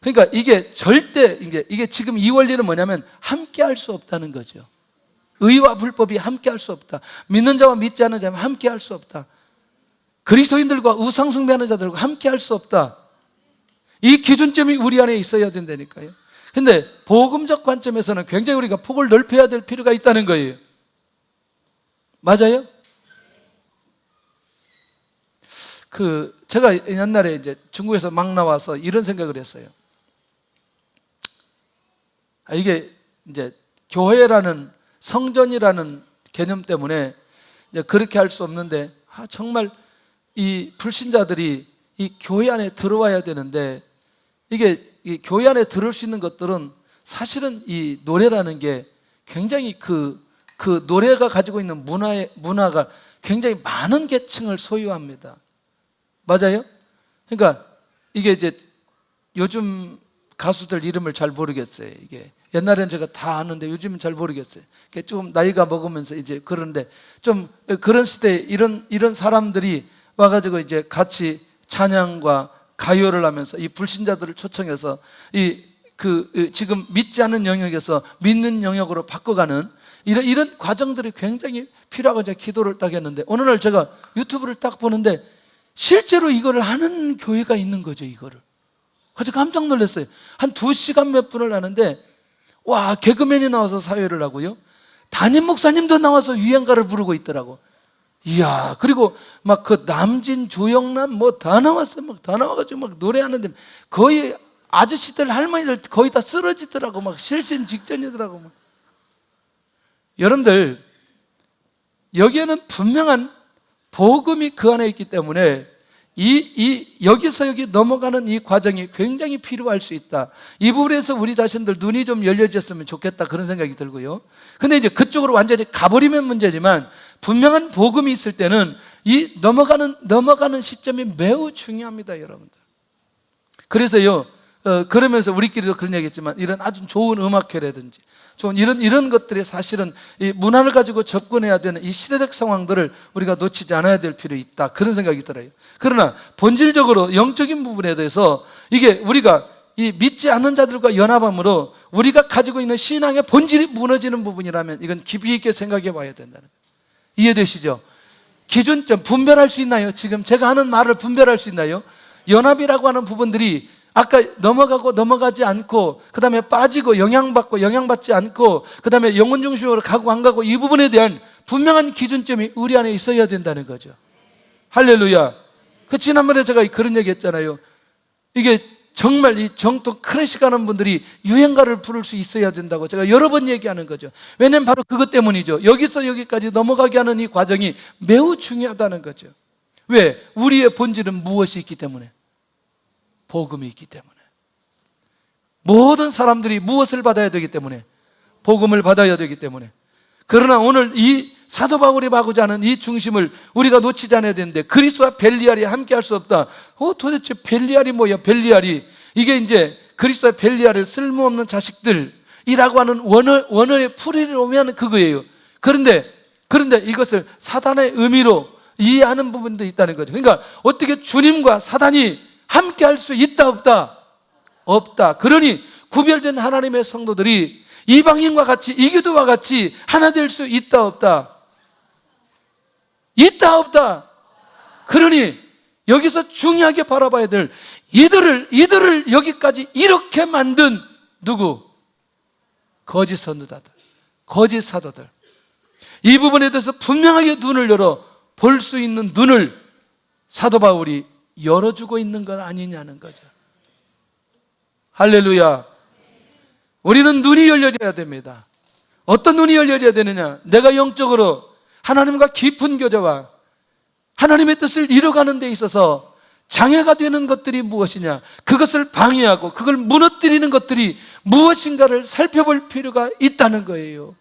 그러니까 이게 절대, 이게 지금 이 원리는 뭐냐면 함께 할 수 없다는 거죠. 의와 불법이 함께 할 수 없다. 믿는 자와 믿지 않는 자와 함께 할 수 없다. 그리스도인들과 우상숭배하는 자들과 함께 할 수 없다. 이 기준점이 우리 안에 있어야 된다니까요. 근데 복음적 관점에서는 굉장히 우리가 폭을 넓혀야 될 필요가 있다는 거예요. 맞아요? 제가 옛날에 이제 중국에서 막 나와서 이런 생각을 했어요. 이게 이제 교회라는 성전이라는 개념 때문에 이제 그렇게 할 수 없는데, 정말 이 불신자들이 이 교회 안에 들어와야 되는데, 이게 이 교회 안에 들을 수 있는 것들은 사실은 이 노래라는 게 굉장히 그 노래가 가지고 있는 문화가 굉장히 많은 계층을 소유합니다. 맞아요? 그러니까 이게 이제 요즘 가수들 이름을 잘 모르겠어요. 이게 옛날에는 제가 다 아는데 요즘은 잘 모르겠어요. 조금 나이가 먹으면서 이제 그런데 좀 그런 시대에 이런 사람들이 와가지고 이제 같이 찬양과 가요를 하면서 이 불신자들을 초청해서 지금 믿지 않는 영역에서 믿는 영역으로 바꿔가는 이런 과정들이 굉장히 필요하고 제가 기도를 딱 했는데, 어느 날 제가 유튜브를 딱 보는데 실제로 이거를 하는 교회가 있는 거죠. 이거를. 그래서 깜짝 놀랐어요. 한 2시간 몇 분을 하는데, 와, 개그맨이 나와서 사회를 하고요, 담임 목사님도 나와서 유행가를 부르고 있더라고. 이야, 그리고 막 그 남진, 조영남 뭐 다 나왔어요. 막 다 나와가지고 막 노래하는데 거의 아저씨들, 할머니들 거의 다 쓰러지더라고. 막 실신 직전이더라고. 막. 여러분들, 여기에는 분명한 복음이 그 안에 있기 때문에 여기서 여기 넘어가는 이 과정이 굉장히 필요할 수 있다. 이 부분에서 우리 자신들 눈이 좀 열려졌으면 좋겠다, 그런 생각이 들고요. 근데 이제 그쪽으로 완전히 가버리면 문제지만, 분명한 복음이 있을 때는 이 넘어가는 시점이 매우 중요합니다, 여러분들. 그래서요, 그러면서 우리끼리도 그런 얘기 했지만, 이런 아주 좋은 음악회라든지 좋은 이런 것들이 사실은 이 문화를 가지고 접근해야 되는 이 시대적 상황들을 우리가 놓치지 않아야 될 필요 있다, 그런 생각이 들어요. 그러나 본질적으로 영적인 부분에 대해서 이게 우리가 이 믿지 않는 자들과 연합함으로 우리가 가지고 있는 신앙의 본질이 무너지는 부분이라면 이건 깊이 있게 생각해 봐야 된다는 거예요. 이해되시죠? 기준점 분별할 수 있나요? 지금 제가 하는 말을 분별할 수 있나요? 연합이라고 하는 부분들이 아까 넘어가고 넘어가지 않고, 그 다음에 빠지고 영향받고 영향받지 않고, 그 다음에 영혼 중심으로 가고 안 가고, 이 부분에 대한 분명한 기준점이 우리 안에 있어야 된다는 거죠. 할렐루야. 지난번에 제가 그런 얘기 했잖아요. 이게 정말 이 정통 클래식 하는 분들이 유행가를 부를 수 있어야 된다고 제가 여러 번 얘기하는 거죠. 왜냐하면 바로 그것 때문이죠. 여기서 여기까지 넘어가게 하는 이 과정이 매우 중요하다는 거죠. 왜? 우리의 본질은 무엇이 있기 때문에? 복음이 있기 때문에. 모든 사람들이 무엇을 받아야 되기 때문에? 복음을 받아야 되기 때문에. 그러나 오늘 이 사도 바울이 하고자 하는 이 중심을 우리가 놓치지 않아야 되는데, 그리스도와 벨리알이 함께 할 수 없다. 도대체 벨리알이 뭐야? 벨리알이 이게 이제 그리스도와 벨리알을 쓸모없는 자식들이라고 하는 원어의 풀이를 오면 그거예요. 그런데 이것을 사단의 의미로 이해하는 부분도 있다는 거죠. 그러니까 어떻게 주님과 사단이 함께 할 수 있다, 없다? 없다. 그러니 구별된 하나님의 성도들이 이방인과 같이, 이교도와 같이 하나 될 수 있다, 없다? 있다, 없다? 그러니 여기서 중요하게 바라봐야 될, 이들을 여기까지 이렇게 만든 누구? 거짓 선지자들, 거짓 사도들. 이 부분에 대해서 분명하게 눈을 열어 볼 수 있는 눈을 사도 바울이 열어주고 있는 것 아니냐는 거죠. 할렐루야. 우리는 눈이 열려야 됩니다. 어떤 눈이 열려야 되느냐? 내가 영적으로 하나님과 깊은 교제와 하나님의 뜻을 이뤄가는 데 있어서 장애가 되는 것들이 무엇이냐, 그것을 방해하고 그걸 무너뜨리는 것들이 무엇인가를 살펴볼 필요가 있다는 거예요.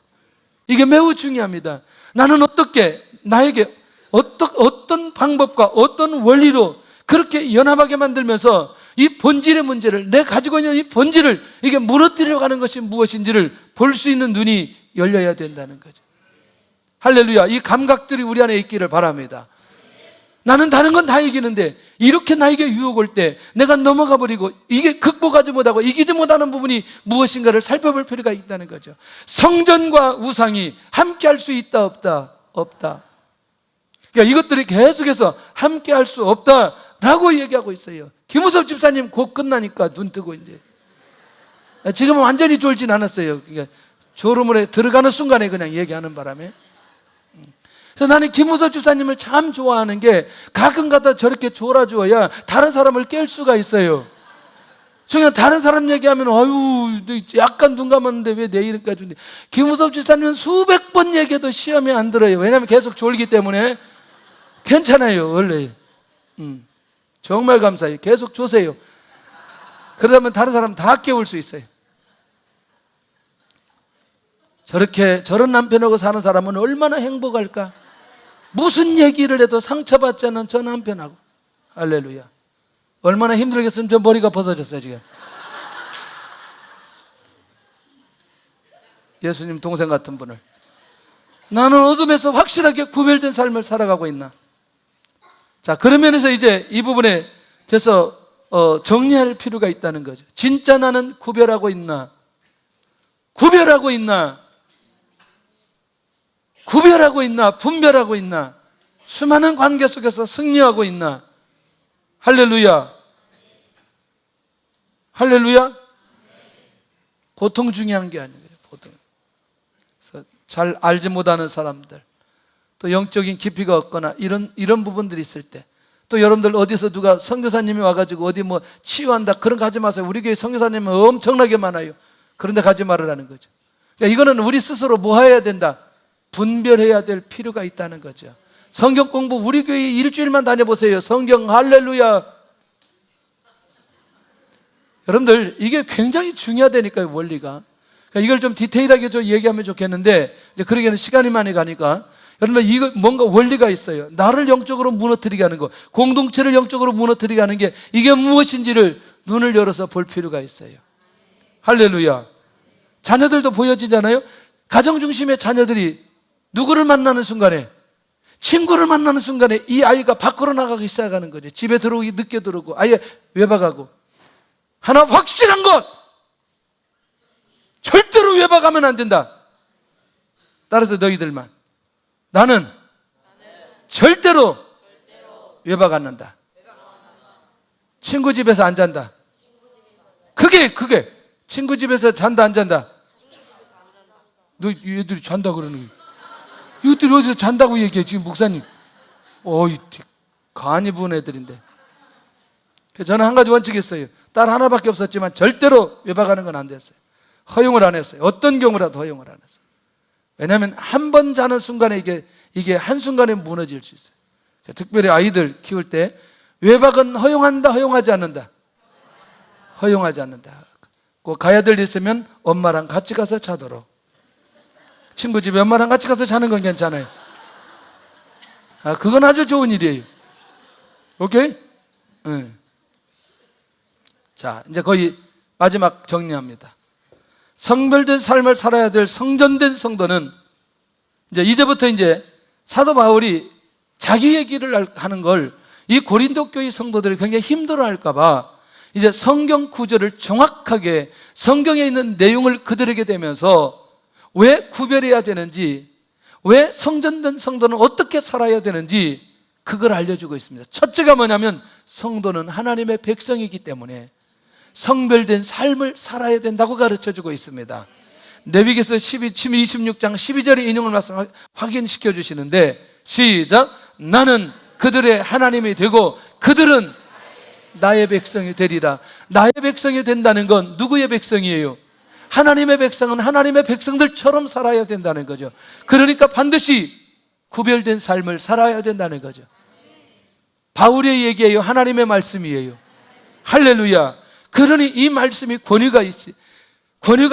이게 매우 중요합니다. 나는 어떻게 나에게 어떤 방법과 어떤 원리로 그렇게 연합하게 만들면서 이 본질의 문제를, 내가 가지고 있는 이 본질을 이게 무너뜨려 가는 것이 무엇인지를 볼 수 있는 눈이 열려야 된다는 거죠. 할렐루야. 이 감각들이 우리 안에 있기를 바랍니다. 나는 다른 건 다 이기는데 이렇게 나에게 유혹 올 때 내가 넘어가 버리고 이게 극복하지 못하고 이기지 못하는 부분이 무엇인가를 살펴볼 필요가 있다는 거죠. 성전과 우상이 함께 할 수 있다, 없다? 없다. 그러니까 이것들이 계속해서 함께 할 수 없다라고 얘기하고 있어요. 김우섭 집사님 곧 끝나니까 눈 뜨고 이제 지금은 완전히 졸진 않았어요. 그러니까 졸음에 들어가는 순간에 그냥 얘기하는 바람에. 그래서 나는 김우섭 집사님을 참 좋아하는 게 가끔가다 저렇게 졸아주어야 다른 사람을 깰 수가 있어요. 그냥 다른 사람 얘기하면 아유 약간 눈 감았는데 왜 내 이름까지. 김우섭 집사님은 수백 번 얘기해도 시험에 안 들어요. 왜냐하면 계속 졸기 때문에. 괜찮아요 원래. 정말 감사해요. 계속 조세요. 그러다면 다른 사람 다 깨울 수 있어요. 저런 남편하고 사는 사람은 얼마나 행복할까. 무슨 얘기를 해도 상처받지 않는 저 남편하고. 할렐루야. 얼마나 힘들겠으면 저 머리가 벗어졌어요 지금. 예수님 동생 같은 분을. 나는 어둠에서 확실하게 구별된 삶을 살아가고 있나. 자, 그런 면에서 이제 이 부분에 대해서 정리할 필요가 있다는 거죠. 진짜 나는 구별하고 있나? 구별하고 있나? 구별하고 있나? 분별하고 있나? 수많은 관계 속에서 승리하고 있나? 할렐루야. 할렐루야. 보통 중요한 게 아니에요. 보통. 그래서 잘 알지 못하는 사람들, 또 영적인 깊이가 없거나 이런 부분들이 있을 때, 또 여러분들 어디서 누가 선교사님이 와가지고 어디 뭐 치유한다 그런 거 하지 마세요. 우리 교회 선교사님은 엄청나게 많아요. 그런데 가지 말으라는 거죠. 그러니까 이거는 우리 스스로 뭐 해야 된다? 분별해야 될 필요가 있다는 거죠. 성경 공부 우리 교회 일주일만 다녀보세요. 성경 할렐루야. 여러분들 이게 굉장히 중요하다니까요. 원리가. 그러니까 이걸 좀 디테일하게 좀 얘기하면 좋겠는데 이제 그러기에는 시간이 많이 가니까 여러분 이거 뭔가 원리가 있어요. 나를 영적으로 무너뜨리게 하는 거, 공동체를 영적으로 무너뜨리게 하는 게 이게 무엇인지를 눈을 열어서 볼 필요가 있어요. 할렐루야. 자녀들도 보여지잖아요. 가정 중심의 자녀들이 누구를 만나는 순간에, 친구를 만나는 순간에 이 아이가 밖으로 나가기 시작하는 거죠. 집에 들어오기 늦게 들어오고 아예 외박하고. 하나 확실한 것, 절대로 외박하면 안 된다. 따라서 너희들만, 나는 절대로 외박 안 한다. 친구 집에서 안 잔다. 그게 친구 집에서 잔다 안 잔다? 너 얘들이 잔다 그러는 거야. 이것들이 어디서 잔다고 얘기해 지금 목사님. 어이 간이 부은 애들인데. 저는 한 가지 원칙이 있어요. 딸 하나밖에 없었지만 절대로 외박하는 건 안 됐어요. 허용을 안 했어요. 어떤 경우라도 허용을 안 했어요. 왜냐하면 한 번 자는 순간에 이게 한순간에 무너질 수 있어요. 특별히 아이들 키울 때 외박은 허용한다, 허용하지 않는다? 허용하지 않는다. 꼭 가야 될 일 있으면 엄마랑 같이 가서 자도록. 친구 집에 엄마랑 같이 가서 자는 건 괜찮아요. 그건 아주 좋은 일이에요. 오케이? 네. 자, 이제 거의 마지막 정리합니다. 성별된 삶을 살아야 될 성전된 성도는 이제부터 사도 바울이 자기 얘기를 하는 걸 이 고린도 교회 성도들이 굉장히 힘들어 할까봐 이제 성경 구절을 정확하게 성경에 있는 내용을 그들에게 대면서 왜 구별해야 되는지, 왜 성전된 성도는 어떻게 살아야 되는지 그걸 알려주고 있습니다. 첫째가 뭐냐면 성도는 하나님의 백성이기 때문에 성별된 삶을 살아야 된다고 가르쳐주고 있습니다. 레위기서 26장 12절의 인용을 말씀 확인시켜 주시는데 시작. 나는 그들의 하나님이 되고 그들은 나의 백성이 되리라. 나의 백성이 된다는 건 누구의 백성이에요? 하나님의 백성은 하나님의 백성들처럼 살아야 된다는 거죠. 그러니까 반드시 구별된 삶을 살아야 된다는 거죠. 바울의 얘기예요? 하나님의 말씀이에요? 할렐루야. 그러니 이 말씀이 권위가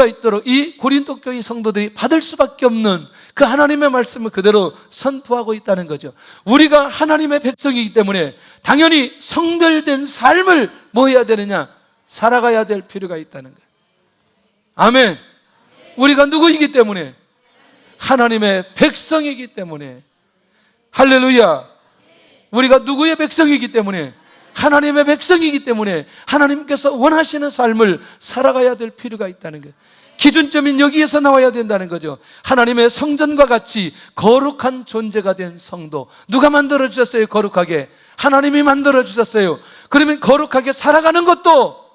있도록 이 고린도 교회 성도들이 받을 수밖에 없는 그 하나님의 말씀을 그대로 선포하고 있다는 거죠. 우리가 하나님의 백성이기 때문에 당연히 성별된 삶을 뭐 해야 되느냐? 살아가야 될 필요가 있다는 거예요. 아멘. 우리가 누구이기 때문에? 하나님의 백성이기 때문에. 할렐루야. 우리가 누구의 백성이기 때문에? 하나님의 백성이기 때문에 하나님께서 원하시는 삶을 살아가야 될 필요가 있다는 거예요. 기준점인 여기에서 나와야 된다는 거죠. 하나님의 성전과 같이 거룩한 존재가 된 성도. 누가 만들어주셨어요? 거룩하게. 하나님이 만들어주셨어요. 그러면 거룩하게 살아가는 것도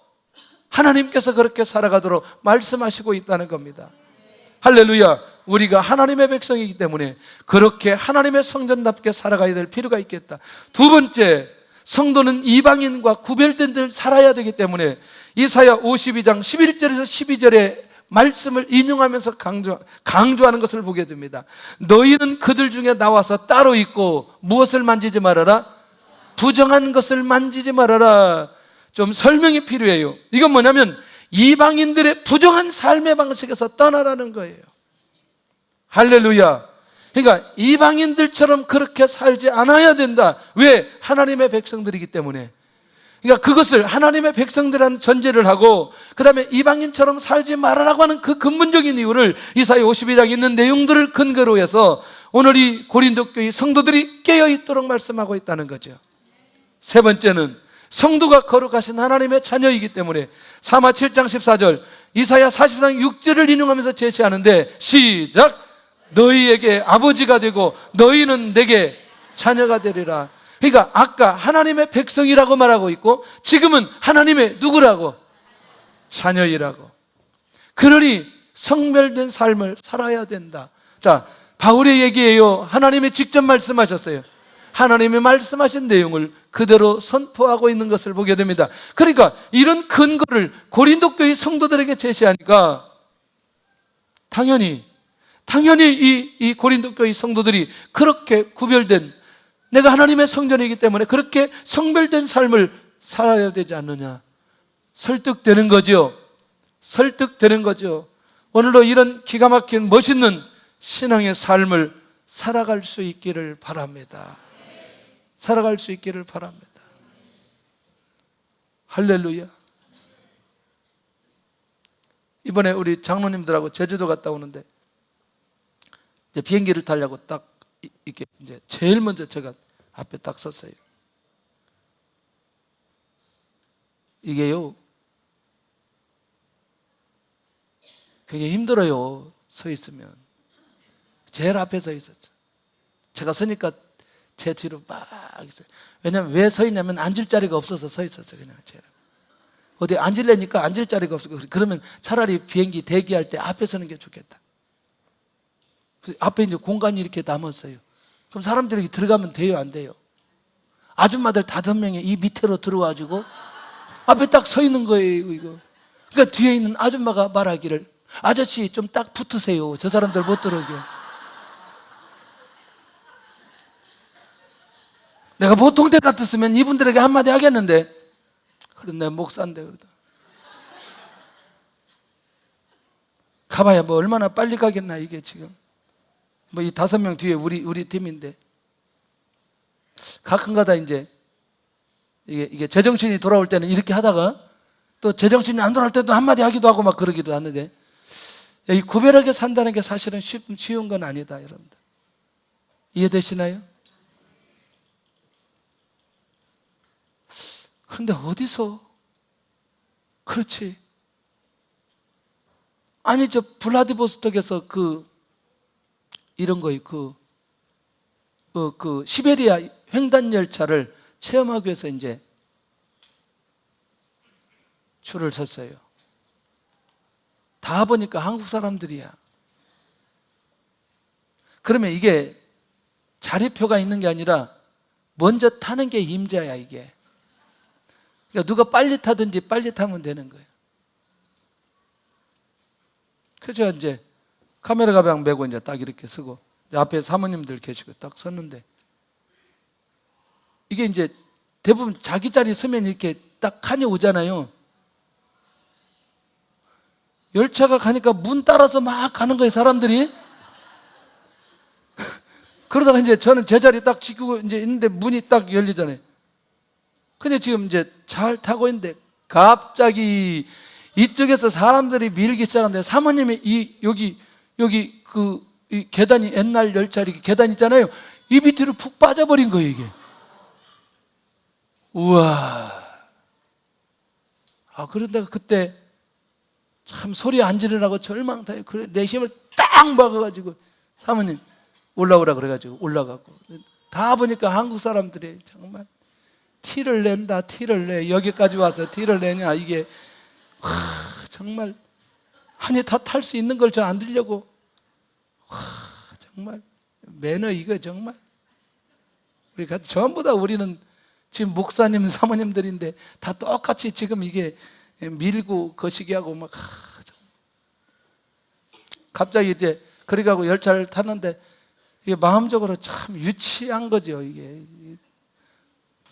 하나님께서 그렇게 살아가도록 말씀하시고 있다는 겁니다. 할렐루야. 우리가 하나님의 백성이기 때문에 그렇게 하나님의 성전답게 살아가야 될 필요가 있겠다. 두 번째, 성도는 이방인과 구별된 들 살아야 되기 때문에 이사야 52장 11절에서 12절에 말씀을 인용하면서 강조하는 것을 보게 됩니다. 너희는 그들 중에 나와서 따로 있고 무엇을 만지지 말아라? 부정한 것을 만지지 말아라. 좀 설명이 필요해요. 이건 뭐냐면 이방인들의 부정한 삶의 방식에서 떠나라는 거예요. 할렐루야. 그러니까 이방인들처럼 그렇게 살지 않아야 된다. 왜? 하나님의 백성들이기 때문에. 그러니까 그것을 하나님의 백성들이라는 전제를 하고 그 다음에 이방인처럼 살지 말아라고 하는 그 근본적인 이유를 이사야 52장에 있는 내용들을 근거로 해서 오늘 이 고린도 교회 성도들이 깨어있도록 말씀하고 있다는 거죠. 세 번째는 성도가 거룩하신 하나님의 자녀이기 때문에 사마 7장 14절 이사야 40장 6절을 인용하면서 제시하는데 시작! 너희에게 아버지가 되고 너희는 내게 자녀가 되리라. 그러니까 아까 하나님의 백성이라고 말하고 있고 지금은 하나님의 누구라고? 자녀이라고. 그러니 성별된 삶을 살아야 된다. 자, 바울의 얘기예요. 하나님이 직접 말씀하셨어요. 하나님이 말씀하신 내용을 그대로 선포하고 있는 것을 보게 됩니다. 그러니까 이런 근거를 고린도 교회 성도들에게 제시하니까 당연히 이 고린도 교회 성도들이 그렇게 구별된, 내가 하나님의 성전이기 때문에 그렇게 성별된 삶을 살아야 되지 않느냐. 설득되는 거죠. 오늘도 이런 기가 막힌 멋있는 신앙의 삶을 살아갈 수 있기를 바랍니다. 할렐루야. 이번에 우리 장로님들하고 제주도 갔다 오는데 이제 비행기를 타려고 딱 이렇게 이제 제일 먼저 제가 앞에 딱 섰어요. 이게요, 굉장히 힘들어요. 서 있으면. 제일 앞에 서 있었죠. 제가 서니까 제 뒤로 막 있어요. 왜냐면 왜 서 있냐면 앉을 자리가 없어서 서 있었어요. 그냥 제가 어디 앉으려니까 앉을 자리가 없고, 그러면 차라리 비행기 대기할 때 앞에 서는 게 좋겠다. 앞에 이제 공간이 이렇게 남았어요. 그럼 사람들이 들어가면 돼요, 안 돼요? 아줌마들 5명이 이 밑으로 들어와가지고 앞에 딱 서 있는 거예요, 이거. 그러니까 뒤에 있는 아줌마가 말하기를, 아저씨 좀 딱 붙으세요. 저 사람들 못 들어오게. 내가 보통 때 같았으면 이분들에게 한마디 하겠는데, 그런 내 목사인데 그러다. 가봐야 뭐 얼마나 빨리 가겠나, 이게 지금. 뭐 이 5명 뒤에 우리 팀인데 가끔가다 이제 이게 제정신이 돌아올 때는 이렇게 하다가 또 제정신이 안 돌아올 때도 한마디 하기도 하고 막 그러기도 하는데, 이 구별하게 산다는 게 사실은 쉬운 건 아니다, 여러분들. 이해되시나요? 그런데 어디서? 그렇지. 아니 저 블라디보스톡에서 이런 거예요. 시베리아 횡단 열차를 체험하기 위해서 이제 줄을 섰어요. 다 보니까 한국 사람들이야. 그러면 이게 자리표가 있는 게 아니라 먼저 타는 게 임자야, 이게. 그러니까 누가 빨리 타든지 빨리 타면 되는 거예요. 그래서 제가 이제 카메라 가방 메고 이제 딱 이렇게 서고, 앞에 사모님들 계시고 딱 섰는데, 이게 이제 대부분 자기 자리 서면 이렇게 딱 칸이 오잖아요. 열차가 가니까 문 따라서 막 가는 거예요, 사람들이. 그러다가 이제 저는 제 자리 딱 지키고 이제 있는데 문이 딱 열리잖아요. 근데 지금 이제 잘 타고 있는데 갑자기 이쪽에서 사람들이 밀기 시작하는데, 사모님이 여기 이 계단이, 옛날 열차 이렇게 계단 있잖아요. 이 밑으로 푹 빠져버린 거예요, 이게. 우와. 그런데 그때 참 소리 안 지르라고 절망타요. 그래, 내 힘을 딱 박아가지고 사모님 올라오라 그래가지고 올라가고, 다 보니까 한국 사람들이 정말 티를 낸다, 티를 내. 여기까지 와서 티를 내냐, 이게. 정말. 아니, 다 탈 수 있는 걸 저 안 들려고. 정말 매너 이거 정말 우리가 전부 다 우리는 지금 목사님 사모님들인데 다 똑같이 지금 이게 밀고 거시기 하고 막 갑자기 이제 그리 가고 열차를 탔는데 이게 마음적으로 참 유치한 거죠. 이게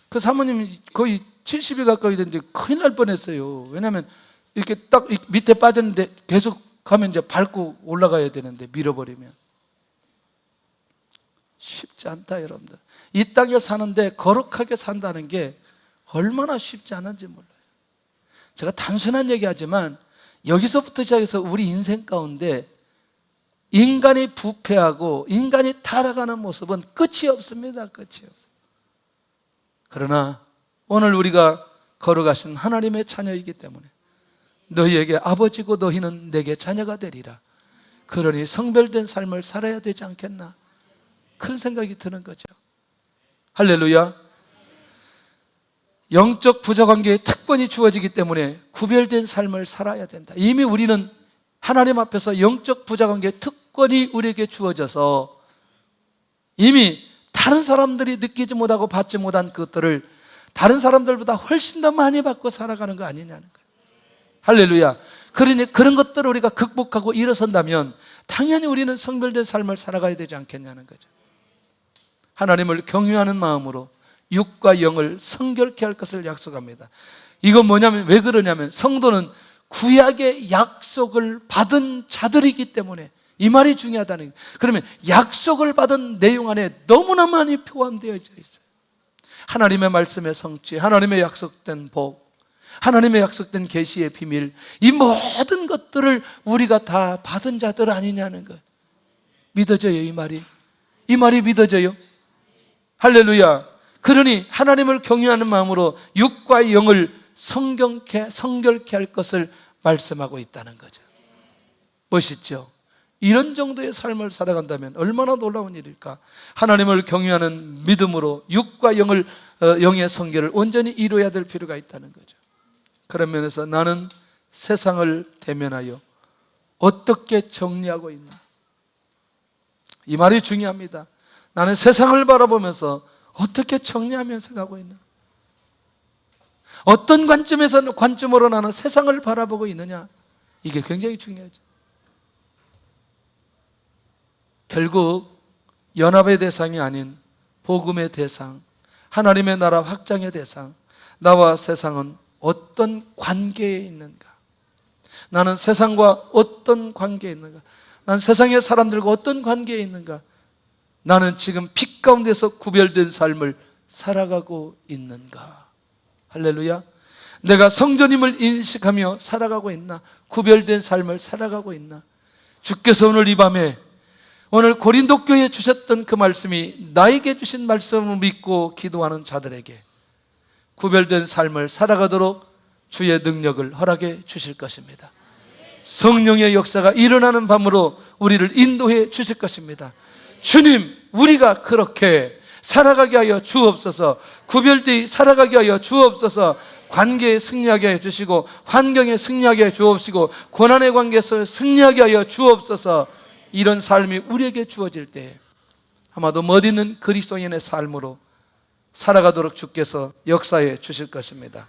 그 사모님이 거의 70이 가까이 됐는데 큰일 날 뻔했어요. 왜냐하면 이렇게 딱 밑에 빠졌는데 계속 가면 이제 밟고 올라가야 되는데 밀어버리면 쉽지 않다. 여러분들, 이 땅에 사는데 거룩하게 산다는 게 얼마나 쉽지 않은지 몰라요. 제가 단순한 얘기하지만 여기서부터 시작해서 우리 인생 가운데 인간이 부패하고 인간이 타락하는 모습은 끝이 없습니다. 끝이 없어요. 그러나 오늘 우리가 걸어가신 하나님의 자녀이기 때문에 너희에게 아버지고 너희는 내게 자녀가 되리라. 그러니 성별된 삶을 살아야 되지 않겠나, 그런 생각이 드는 거죠. 할렐루야. 영적 부자관계에 특권이 주어지기 때문에 구별된 삶을 살아야 된다. 이미 우리는 하나님 앞에서 영적 부자관계의 특권이 우리에게 주어져서 이미 다른 사람들이 느끼지 못하고 받지 못한 것들을 다른 사람들보다 훨씬 더 많이 받고 살아가는 거 아니냐는 거예요. 할렐루야. 그러니 그런 것들을 우리가 극복하고 일어선다면 당연히 우리는 성별된 삶을 살아가야 되지 않겠냐는 거죠. 하나님을 경외하는 마음으로 육과 영을 성결케 할 것을 약속합니다. 이건 뭐냐면, 왜 그러냐면 성도는 구약의 약속을 받은 자들이기 때문에 이 말이 중요하다는 거예요. 그러면 약속을 받은 내용 안에 너무나 많이 포함되어 있어요. 하나님의 말씀의 성취, 하나님의 약속된 복, 하나님의 약속된 계시의 비밀, 이 모든 것들을 우리가 다 받은 자들 아니냐는 거예요. 믿어져요? 이 말이 믿어져요? 할렐루야. 그러니 하나님을 경외하는 마음으로 육과 영을 성결케 할 것을 말씀하고 있다는 거죠. 멋있죠? 이런 정도의 삶을 살아간다면 얼마나 놀라운 일일까. 하나님을 경외하는 믿음으로 육과 영의 성결을 온전히 이루어야 될 필요가 있다는 거죠. 그런 면에서 나는 세상을 대면하여 어떻게 정리하고 있나, 이 말이 중요합니다. 나는 세상을 바라보면서 어떻게 정리하면서 가고 있나, 어떤 관점으로 나는 세상을 바라보고 있느냐, 이게 굉장히 중요하죠. 결국 연합의 대상이 아닌 복음의 대상, 하나님의 나라 확장의 대상, 나와 세상은 어떤 관계에 있는가, 나는 세상과 어떤 관계에 있는가, 나는 세상의 사람들과 어떤 관계에 있는가, 나는 지금 빛 가운데서 구별된 삶을 살아가고 있는가. 할렐루야. 내가 성전임을 인식하며 살아가고 있나, 구별된 삶을 살아가고 있나. 주께서 오늘 이 밤에 오늘 고린도 교회에 주셨던 그 말씀이 나에게 주신 말씀을 믿고 기도하는 자들에게 구별된 삶을 살아가도록 주의 능력을 허락해 주실 것입니다. 성령의 역사가 일어나는 밤으로 우리를 인도해 주실 것입니다. 주님, 우리가 그렇게 살아가게 하여 주옵소서. 구별되이 살아가게 하여 주옵소서. 관계에 승리하게 하여 주시고, 환경에 승리하게 하여 주옵시고, 고난의 관계에서 승리하게 하여 주옵소서. 이런 삶이 우리에게 주어질 때 아마도 멋있는 그리스도인의 삶으로 살아가도록 주께서 역사해 주실 것입니다.